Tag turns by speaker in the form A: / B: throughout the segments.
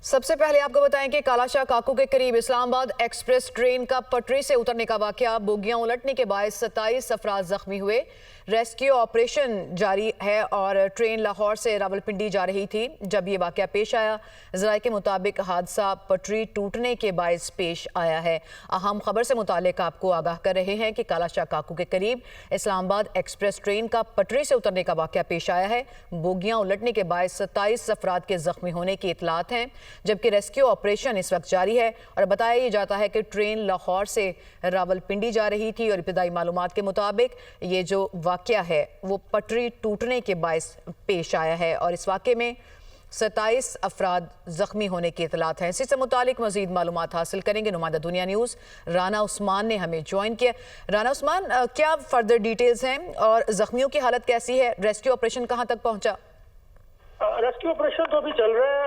A: सबसे पहले आपको बताएं कि कालाशाह काकू के करीब इस्लामाबाद एक्सप्रेस ट्रेन का पटरी से उतरने का वाकया, बोगियां उलटने के बाद 27 अफराद जख्मी हुए। रेस्क्यू ऑपरेशन जारी है और ट्रेन लाहौर से रावलपिंडी जा रही थी जब ये वाकया पेश आया। ज़राए के मुताबिक हादसा पटरी टूटने के बायस पेश आया है। अहम खबर से मुतालिक आपको आगाह कर रहे हैं कि कालाशाह काकू के करीब इस्लामाबाद एक्सप्रेस ट्रेन का पटरी से उतरने का वाकया पेश आया है। बोगियां उलटने के बाद 27 अफराद के जख्मी होने की इतलात हैं, जबकि रेस्क्यू ऑपरेशन इस वक्त जारी है। और बताया जाता है कि ट्रेन लाहौर से रावलपिंडी जा रही थी और इब्तदाई मालूमात के मुताबिक ये जो वाकया है वो पटरी टूटने के बायस पेश आया है और इस वाकये में 27 अफराद जख्मी होने की इतलात हैं। इसी से मुतालिक मजीद मालूमात हासिल करेंगे। नुमाइंदा दुनिया न्यूज़ राना उस्मान ने हमें ज्वाइन किया। राना उस्मान, क्या फर्दर डिटेल्स हैं और जख्मियों की हालत कैसी है? रेस्क्यू ऑपरेशन कहां तक पहुंचा?
B: रेस्क्यू ऑपरेशन तो अभी चल रहा है।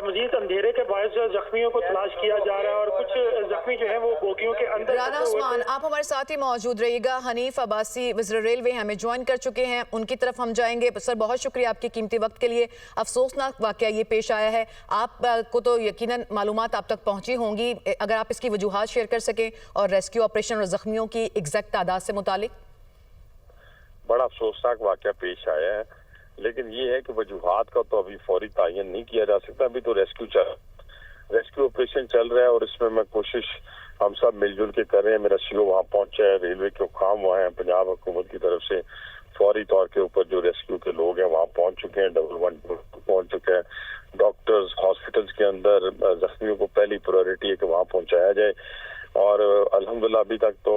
B: मजीद अंधेरे के बायस जख्मियों को तलाश किया जा रहा है और कुछ जख्मी जो है वो बोगियों के अंदर।
A: राना उस्मान, आप हमारे साथ ही मौजूद रहिएगा। हनीफ अब्बासी वज़ीर रेलवे हमें ज्वाइन कर चुके हैं, उनकी तरफ हम जाएंगे। सर, बहुत शुक्रिया आपके कीमती वक्त के लिए। अफसोसनाक वाकया ये पेश आया है, आपको तो यकीनन मालूमात आप तक पहुंची होंगी, अगर आप इसकी वजूहात शेयर कर सकें और रेस्क्यू ऑपरेशन और जख्मियों की एग्जैक्ट तादाद से मुतालिक।
C: बड़ा अफसोसनाक वाकया पेश आया है, लेकिन ये है कि वजूहात का तो अभी फौरी तायन नहीं किया जा सकता। अभी तो रेस्क्यू ऑपरेशन चल रहा है और इसमें मैं कोशिश हम सब मिलजुल के कर रहे हैं। मेरा सीओ वहाँ पहुंचा है, रेलवे के हुकाम वहाँ हैं, पंजाब हुकूमत की तरफ से फौरी तौर के ऊपर जो रेस्क्यू के लोग हैं वहाँ पहुंच चुके हैं, 112 पहुंच चुके हैं। डॉक्टर्स हॉस्पिटल्स के अंदर जख्मियों को पहली प्रायोरिटी है कि वहाँ पहुंचाया जाए और अल्हम्दुलिल्लाह अभी तक तो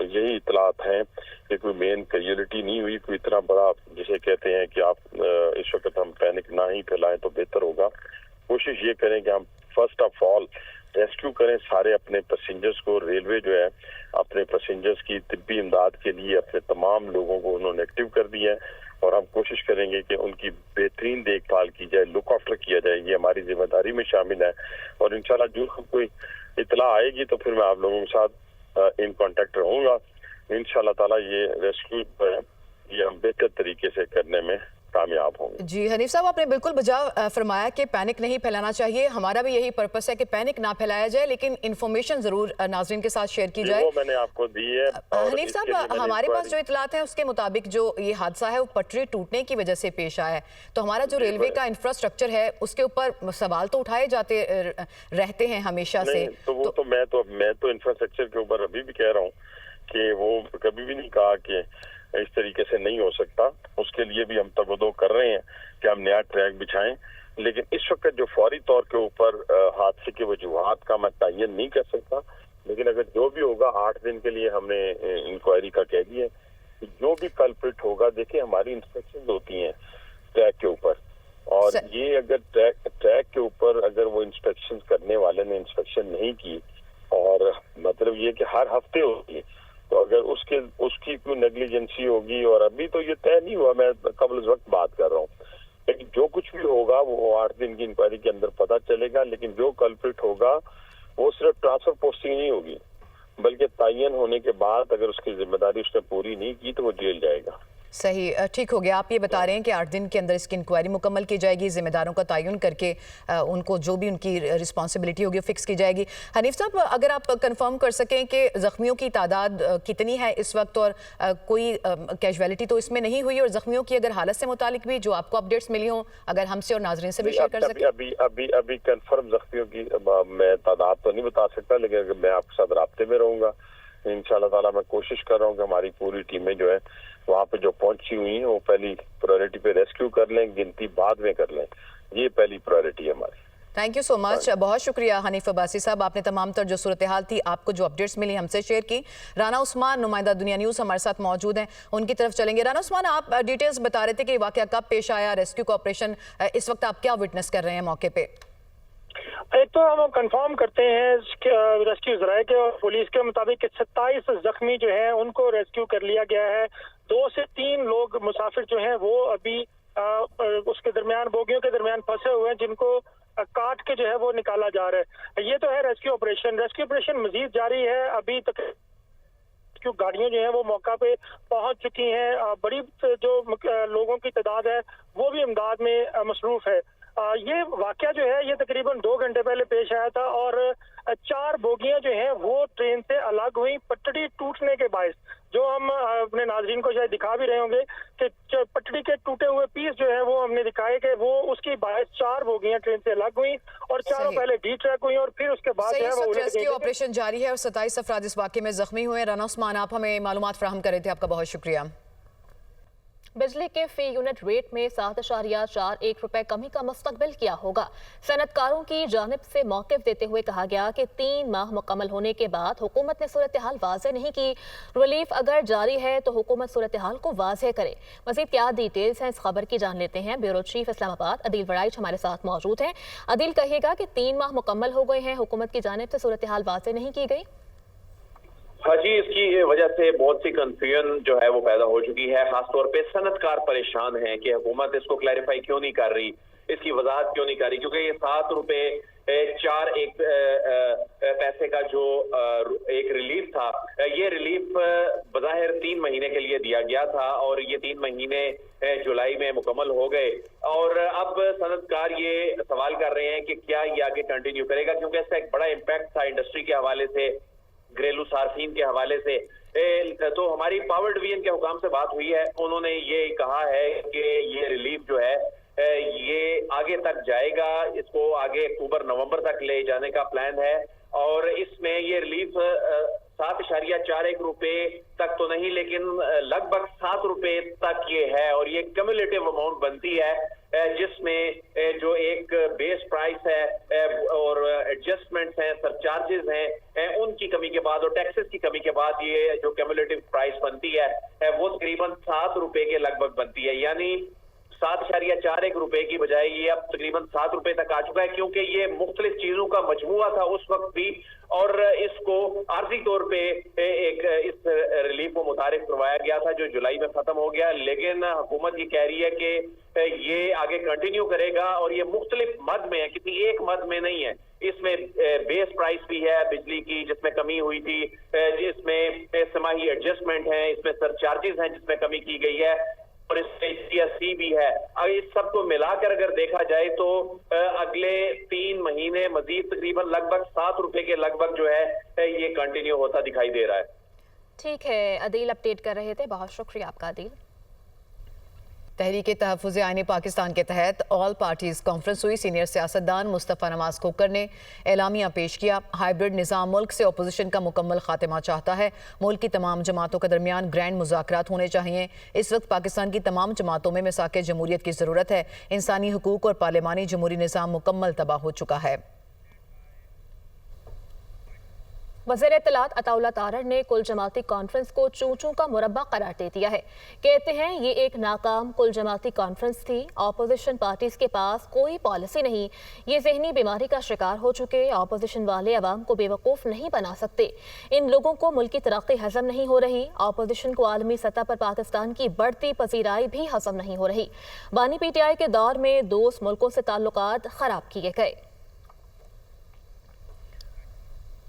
C: यही इतलात हैं कि कोई मेन कैजुअलिटी नहीं हुई। कोई इतना बड़ा जिसे कहते हैं कि आप इस वक्त हम पैनिक ना ही फैलाएं तो बेहतर होगा। कोशिश ये करें कि हम फर्स्ट ऑफ ऑल रेस्क्यू करें सारे अपने पैसेंजर्स को। रेलवे जो है अपने पैसेंजर्स की तिब्बी इमदाद के लिए अपने तमाम लोगों को उन्होंने एक्टिव कर दिया है और हम कोशिश करेंगे कि उनकी बेहतरीन देखभाल की जाए, लुक आफ्टर किया जाए। ये हमारी जिम्मेदारी में शामिल है और इंशाल्लाह जो कोई इतला आएगी तो फिर मैं आप लोगों के साथ इन कांटेक्ट रहूंगा। इंशाल्लाह ताला ये रेस्क्यू ये हम बेहतर तरीके से करने में कामयाब होंगे।
A: जी हनीफ साहब, आपने बिल्कुल बजा फरमाया कि पैनिक नहीं फैलाना चाहिए। हमारा भी यही पर्पस है कि पैनिक ना फैलाया जाए, लेकिन इन्फॉर्मेशन जरूर नाजरीन के साथ शेयर की जाए।
C: वो मैंने आपको दी है।
A: हनीफ साहब, हमारे पास जो इतलात है उसके मुताबिक जो ये हादसा है वो पटरी टूटने की वजह से पेश आया है, तो हमारा जो रेलवे का इंफ्रास्ट्रक्चर है उसके ऊपर सवाल तो उठाए जाते रहते हैं हमेशा से।
C: तो मैं तो इंफ्रास्ट्रक्चर के ऊपर अभी भी कह रहा हूँ कि वो कभी भी नहीं कहा कि इस तरीके से नहीं हो सकता। उसके लिए भी हम तगदो कर रहे हैं कि हम नया ट्रैक बिछाएं, लेकिन इस वक्त जो फौरी तौर के ऊपर हादसे की वजूहात का मैं तयन नहीं कर सकता। लेकिन अगर जो भी होगा 8 दिन के लिए हमने इंक्वायरी का कह दिया कि जो भी कल्प्रिट होगा, देखिए हमारी इंस्पेक्शन होती हैं ट्रैक के ऊपर और ये अगर ट्रैक के ऊपर अगर वो इंस्पेक्शन करने वाले ने इंस्पेक्शन नहीं की और मतलब ये कि हर हफ्ते होती है, तो अगर उसकी कोई नेग्लिजेंसी होगी और अभी तो ये तय नहीं हुआ, मैं कबल उस वक्त बात कर रहा हूँ, लेकिन जो कुछ भी होगा वो 8 दिन की इंक्वायरी के अंदर पता चलेगा। लेकिन जो कल्प्रिट होगा वो सिर्फ ट्रांसफर पोस्टिंग नहीं होगी, बल्कि तयन होने के बाद अगर उसकी जिम्मेदारी उसने पूरी नहीं की तो वो जेल जाएगा।
A: सही, ठीक हो गया। आप ये बता रहे हैं कि 8 दिन के अंदर इसकी इंक्वायरी मुकम्मल की जाएगी, जिम्मेदारों का तयन करके उनको जो भी उनकी रिस्पॉन्सिबिलिटी होगी फिक्स की जाएगी। हनीफ साहब, अगर आप कंफर्म कर सकें कि जख्मियों की तादाद कितनी है इस वक्त और कोई कैजुअलिटी तो इसमें नहीं हुई, और जख्मियों की अगर हालत से मुतालिक भी जो आपको अपडेट्स मिली हों अगर हमसे और नाजरीन से भी शेयर कर सकें।
C: अभी कंफर्म जख्मियों की मैं तादाद तो नहीं बता सकता, लेकिन मैं आपके साथ राब्ते में रहूंगा इंशाल्लाह ताला। मैं कोशिश कर रहा हूँ कि हमारी पूरी टीमें जो है वहाँ पे जो पहुंची हुई है वो पहली प्रायोरिटी पे रेस्क्यू कर लें, गिनती बाद में कर लें। ये पहली प्रायोरिटी है हमारी।
A: थैंक यू सो मच, बहुत शुक्रिया हनीफ अब्बासी साहब, आपने तमाम तर जो सूरत हाल थी, आपको जो अपडेट्स मिली हमसे शेयर की। राना उस्मान, नुमाइंदा दुनिया न्यूज़, हमारे साथ मौजूद हैं, उनकी तरफ चलेंगे। राना उस्मान, आप डिटेल्स बता रहे थे कि वाकया कब पेश आया, रेस्क्यू का ऑपरेशन इस वक्त आप क्या विटनेस कर रहे हैं मौके पे?
B: एक तो हम कंफर्म करते हैं रेस्क्यू ज़राए के और पुलिस के मुताबिक 27 जख्मी जो हैं उनको रेस्क्यू कर लिया गया है। 2 से 3 लोग मुसाफिर जो हैं वो अभी उसके दरमियान बोगियों के दरमियान फंसे हुए हैं, जिनको काट के जो है वो निकाला जा रहा है। ये तो है रेस्क्यू ऑपरेशन मजीद जारी है। अभी तक रेस्क्यू गाड़ियां जो है वो मौका पे पहुंच चुकी हैं। बड़ी जो लोगों की तादाद है वो भी इमदाद में मसरूफ है। ये वाकया जो है ये तकरीबन 2 घंटे पहले पेश आया था और 4 बोगियां जो हैं वो ट्रेन से अलग हुई पटड़ी टूटने के बायस। जो हम अपने नाजरीन को शायद दिखा भी रहे होंगे कि पटड़ी के टूटे हुए पीस जो है वो हमने दिखाए कि वो उसकी बायस 4 बोगियां ट्रेन से अलग हुई और चारों पहले डी ट्रैक हुई और फिर उसके बाद जो है वो उलट गई।
A: रेस्क्यू ऑपरेशन जारी है और 27 अफराद इस वाकये में जख्मी हुए। राना उस्मान, आप हमें मालूमात फराहम कर रहे थे, आपका बहुत शुक्रिया।
D: बिजली के फी यूनिट रेट में 7.41 रुपए कमी का मुस्तकबिल किया होगा। सनतकारों की जानिब से मौक़िफ़ देते हुए कहा गया कि 3 माह मुकम्मल होने के बाद हुकूमत ने सूरत हाल वाज़ेह नहीं की। रिलीफ अगर जारी है तो हुकूमत सूरत हाल को वाज़ेह करे। मज़ीद क्या डिटेल्स हैं इस खबर की जान लेते हैं। ब्यूरो चीफ इस्लामाबाद अदील वड़ाइच हमारे साथ मौजूद हैं। अदील, कहिएगा कि 3 माह मुकम्मल हो गए हैं, हुकूमत की जानिब से सूरत हाल वाज़ेह नहीं की गई।
E: हाँ जी, इसकी वजह से बहुत सी कंफ्यूजन जो है वो पैदा हो चुकी है। खासतौर पे सनतकार परेशान हैं कि हुकूमत इसको क्लैरिफाई क्यों नहीं कर रही, इसकी वजाहत क्यों नहीं कर रही, क्योंकि ये 7 रुपए 4 पैसे का जो एक रिलीफ था, ये रिलीफ बज़ाहिर 3 महीने के लिए दिया गया था और ये 3 महीने जुलाई में मुकम्मल हो गए और अब सनतकार ये सवाल कर रहे हैं कि क्या ये आगे कंटिन्यू करेगा, क्योंकि इसका एक बड़ा इम्पैक्ट था इंडस्ट्री के हवाले से, घरेलू सार्फिन के हवाले से। तो हमारी पावर डिवीजन के हुकाम से बात हुई है, उन्होंने ये कहा है कि ये रिलीफ जो है ये आगे तक जाएगा, इसको आगे अक्टूबर नवंबर तक ले जाने का प्लान है और इसमें ये रिलीफ 7.41 रुपए तक तो नहीं लेकिन लगभग 7 रुपए तक ये है और ये क्यूमुलेटिव अमाउंट बनती है जिसमें जो एक बेस प्राइस है और एडजस्टमेंट्स हैं, सरचार्जेस हैं, उनकी कमी के बाद और टैक्सेस की कमी के बाद ये जो क्यूमुलेटिव प्राइस बनती है वो तकरीबन 7 रुपए के लगभग बनती है। यानी 7.41 रुपए की बजाय ये अब तकरीबन 7 रुपए तक आ चुका है, क्योंकि ये मुख्तलिफ चीजों का मजमुआ था उस वक्त भी और इसको आर्जी तौर पे एक इस रिलीफ को मुतारिफ करवाया गया था जो जुलाई में खत्म हो गया। लेकिन हुकूमत ये कह रही है कि ये आगे कंटिन्यू करेगा और ये मुख्तलिफ मद में है, किसी एक मद में नहीं है। इसमें बेस प्राइस भी है बिजली की जिसमें कमी हुई थी, जिसमें समाही एडजस्टमेंट है, इसमें सरचार्जेस हैं जिसमें कमी की गई है और इसमें GST भी है। अगर इस सब को मिलाकर अगर देखा जाए तो अगले 3 महीने मजीद तकरीबन लगभग 7 रुपए के लगभग जो है ये कंटिन्यू होता दिखाई दे रहा है।
D: ठीक है अदील, अपडेट कर रहे थे, बहुत शुक्रिया आपका अदील।
A: तहरीक तहफ़्फ़ुज़ आईन पाकिस्तान के तहत ऑल पार्टीज़ कॉन्फ्रेंस हुई। सीनियर सियासतदान मुस्तफ़ा नवाज खोकर ने एलामिया पेश किया। हाइब्रिड निज़ाम मुल्क से अपोजिशन का मुकम्मल खात्मा चाहता है। मुल्क की तमाम जमातों के दरमियान ग्रैंड मुज़ाकरात होने चाहिए। इस वक्त पाकिस्तान की तमाम जमातों में मिसाक़े जमहूरियत की ज़रूरत है। इंसानी हुकूक और पार्लिमानी जमहूरी निज़ाम मुकम्मल तबाह हो चुका है।
D: वज़ीर इत्तलात अताउल्लाह तारड़ ने कुल जमाती कॉन्फ्रेंस को चूचू का मुरब्बा करार दे दिया है। कहते हैं ये एक नाकाम कुल जमाती कॉन्फ्रेंस थी। ऑपोजिशन पार्टीज के पास कोई पॉलिसी नहीं। ये जहनी बीमारी का शिकार हो चुके ऑपोजिशन वाले अवाम को बेवकूफ़ नहीं बना सकते। इन लोगों को मुल्क की तरक्की हजम नहीं हो रही। ऑपोजिशन को आलमी सतह पर पाकिस्तान की बढ़ती पजीराई भी हजम नहीं हो रही। बानी PTI के दौर में दोस्त मुल्कों से ताल्लुकात खराब किए गए।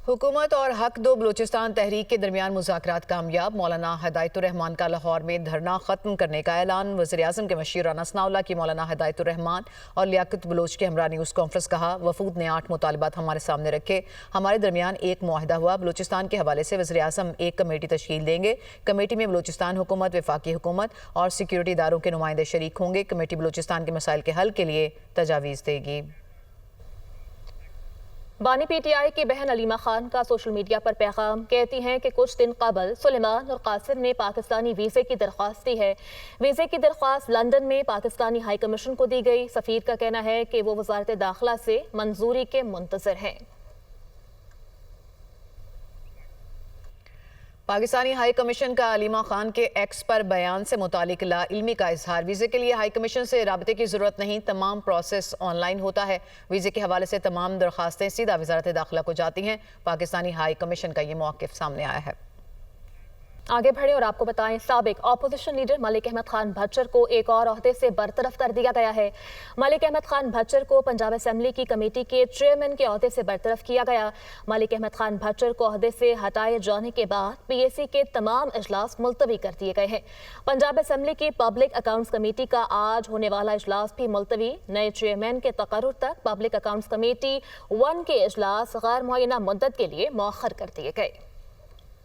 A: हुकूमत और हक दो बलूचिस्तान तहरीक के दरमियान मुज़ाकरात कामयाब। मौलाना हिदायतुर रहमान का लाहौर में धरना ख़त्म करने का ऐलान। वज़ीर आज़म के मशीर राना सनाउल्लाह की मौलाना हिदायतुर रहमान और लियाकत बलोच के हमरा न्यूज़ कॉन्फ्रेंस कहा। वफूद ने 8 मुतालबात हमारे सामने रखे, हमारे दरमियान एक मुआहदा हुआ। बलूचिस्तान के हवाले से वज़ीर आज़म एक कमेटी तश्कील देंगे। कमेटी में बलूचिस्तान हुकूमत, वफाकी हुकूमत और सिक्योरिटी इदारों के नुमाइंदे शरीक होंगे। कमेटी बलूचिस्तान के मसाइल के हल के लिए तजावीज़ देगी।
D: बानी PTI की बहन अलीमा खान का सोशल मीडिया पर पैगाम। कहती हैं कि कुछ दिन कबल सुलेमान और कासिम ने पाकिस्तानी वीज़े की दरख्वास्त दी है। वीज़े की दरख्वास्त लंदन में पाकिस्तानी हाई कमीशन को दी गई। सफ़ीर का कहना है कि वो वज़ारत दाखिला से मंजूरी के मुंतज़िर हैं।
A: पाकिस्तानी हाई कमीशन का अलीमा खान के एक्स पर बयान से मुतालिक ला इल्मी का इजहार। वीज़े के लिए हाई कमीशन से राबते की ज़रूरत नहीं, तमाम प्रोसेस ऑनलाइन होता है। वीज़े के हवाले से तमाम दरख्वास्तें सीधा वज़ारत दाखिला को जाती हैं। पाकिस्तानी हाई कमीशन का ये मौक़िफ़ सामने आया है।
D: आगे बढ़े और आपको बताएं, साबिक ऑपोजिशन लीडर मलिक अहमद खान भच्चर को एक और ओहदे से बरतरफ कर दिया गया है। मलिक अहमद खान भच्चर को पंजाब असेंबली की कमेटी के चेयरमैन के ओहदे से बरतरफ किया गया। मलिक अहमद खान भच्चर को ओहदे से हटाए जाने के बाद PAC के तमाम इजलास मुलतवी कर दिए गए हैं। पंजाब असेंबली की पब्लिक अकाउंट्स कमेटी का आज होने वाला इजलास भी मुलतवी। नए चेयरमैन के तकर्रुर तक पब्लिक अकाउंट्स कमेटी 1 के इजलास गैर मुअय्यना मुद्दत के लिए मौखर कर दिए गए।